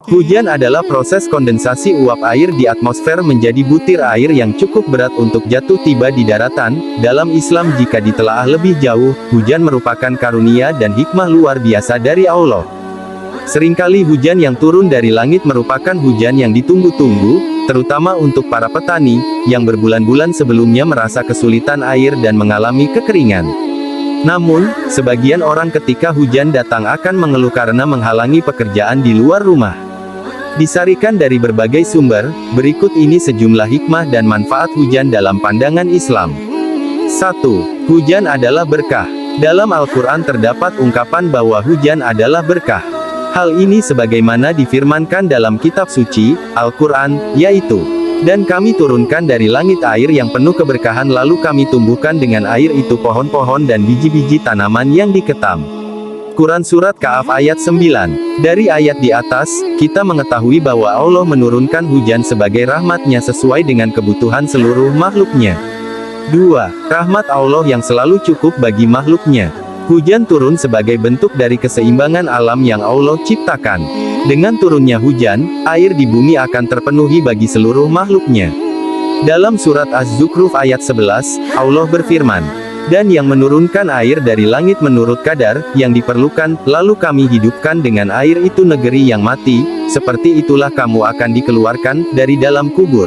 Hujan adalah proses kondensasi uap air di atmosfer menjadi butir air yang cukup berat untuk jatuh tiba di daratan. Dalam Islam, jika ditelaah lebih jauh, hujan merupakan karunia dan hikmah luar biasa dari Allah. Seringkali hujan yang turun dari langit merupakan hujan yang ditunggu-tunggu, terutama untuk para petani, yang berbulan-bulan sebelumnya merasa kesulitan air dan mengalami kekeringan. Namun, sebagian orang ketika hujan datang akan mengeluh karena menghalangi pekerjaan di luar rumah. Disarikan dari berbagai sumber, berikut ini sejumlah hikmah dan manfaat hujan dalam pandangan Islam. 1. Hujan adalah berkah. Dalam Al-Quran terdapat ungkapan bahwa hujan adalah berkah. Hal ini sebagaimana difirmankan dalam kitab suci, Al-Quran, yaitu, "Dan kami turunkan dari langit air yang penuh keberkahan lalu kami tumbuhkan dengan air itu pohon-pohon dan biji-biji tanaman yang diketam." Quran Surat Ka'af ayat 9. Dari ayat di atas, kita mengetahui bahwa Allah menurunkan hujan sebagai rahmat-Nya sesuai dengan kebutuhan seluruh makhluk-Nya. 2. Rahmat Allah yang selalu cukup bagi makhluk-Nya. Hujan turun sebagai bentuk dari keseimbangan alam yang Allah ciptakan. Dengan turunnya hujan, air di bumi akan terpenuhi bagi seluruh makhluk-Nya. Dalam surat Az-Zukhruf ayat 11, Allah berfirman, "Dan yang menurunkan air dari langit menurut kadar yang diperlukan, lalu kami hidupkan dengan air itu negeri yang mati, seperti itulah kamu akan dikeluarkan dari dalam kubur."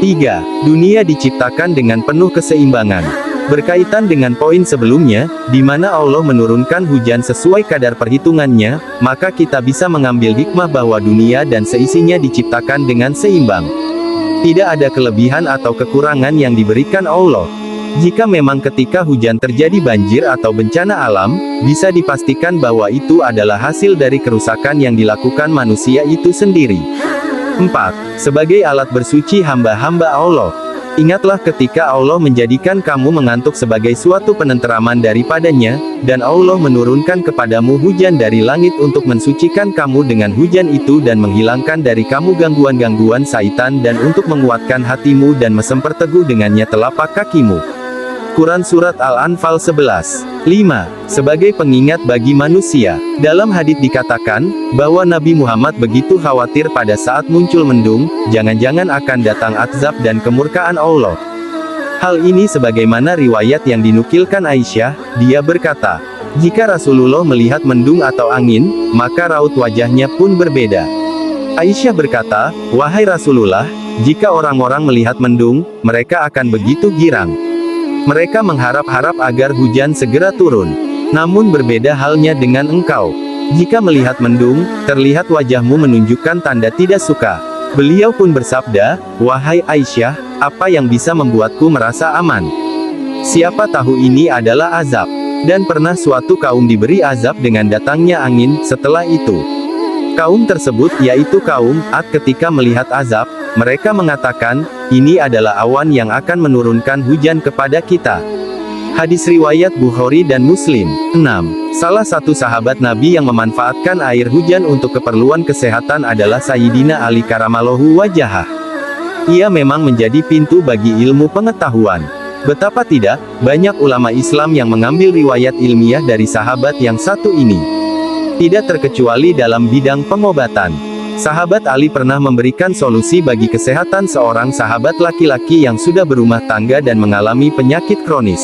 3. Dunia diciptakan dengan penuh keseimbangan. Berkaitan dengan poin sebelumnya, di mana Allah menurunkan hujan sesuai kadar perhitungannya, maka kita bisa mengambil hikmah bahwa dunia dan seisinya diciptakan dengan seimbang. Tidak ada kelebihan atau kekurangan yang diberikan Allah. Jika memang ketika hujan terjadi banjir atau bencana alam, bisa dipastikan bahwa itu adalah hasil dari kerusakan yang dilakukan manusia itu sendiri. 4. Sebagai alat bersuci hamba-hamba Allah. Ingatlah ketika Allah menjadikan kamu mengantuk sebagai suatu penenteraman daripadanya, dan Allah menurunkan kepadamu hujan dari langit untuk mensucikan kamu dengan hujan itu dan menghilangkan dari kamu gangguan-gangguan syaitan dan untuk menguatkan hatimu dan memperteguh dengannya telapak kakimu. Quran Surat Al-Anfal 11. 5. Sebagai pengingat bagi manusia. Dalam hadits dikatakan, bahwa Nabi Muhammad begitu khawatir pada saat muncul mendung, jangan-jangan akan datang azab dan kemurkaan Allah. Hal ini sebagaimana riwayat yang dinukilkan Aisyah, dia berkata, "Jika Rasulullah melihat mendung atau angin, maka raut wajahnya pun berbeda." Aisyah berkata, "Wahai Rasulullah, jika orang-orang melihat mendung, mereka akan begitu girang. Mereka mengharap-harap agar hujan segera turun. Namun berbeda halnya dengan engkau. Jika melihat mendung, terlihat wajahmu menunjukkan tanda tidak suka." Beliau pun bersabda, "Wahai Aisyah, apa yang bisa membuatku merasa aman? Siapa tahu ini adalah azab. Dan pernah suatu kaum diberi azab dengan datangnya angin, setelah itu. Kaum tersebut yaitu kaum Ad ketika melihat azab, mereka mengatakan, ini adalah awan yang akan menurunkan hujan kepada kita." Hadis riwayat Bukhari dan Muslim. 6. Salah satu sahabat Nabi yang memanfaatkan air hujan untuk keperluan kesehatan adalah Sayyidina Ali karamallahu wajhah. Ia memang menjadi pintu bagi ilmu pengetahuan. Betapa tidak, banyak ulama Islam yang mengambil riwayat ilmiah dari sahabat yang satu ini. Tidak terkecuali dalam bidang pengobatan. Sahabat Ali pernah memberikan solusi bagi kesehatan seorang sahabat laki-laki yang sudah berumah tangga dan mengalami penyakit kronis.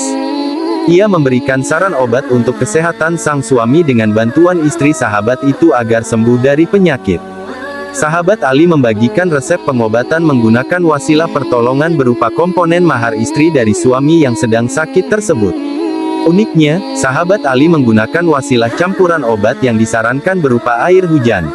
Ia memberikan saran obat untuk kesehatan sang suami dengan bantuan istri sahabat itu agar sembuh dari penyakit. Sahabat Ali membagikan resep pengobatan menggunakan wasilah pertolongan berupa komponen mahar istri dari suami yang sedang sakit tersebut. Uniknya, sahabat Ali menggunakan wasilah campuran obat yang disarankan berupa air hujan.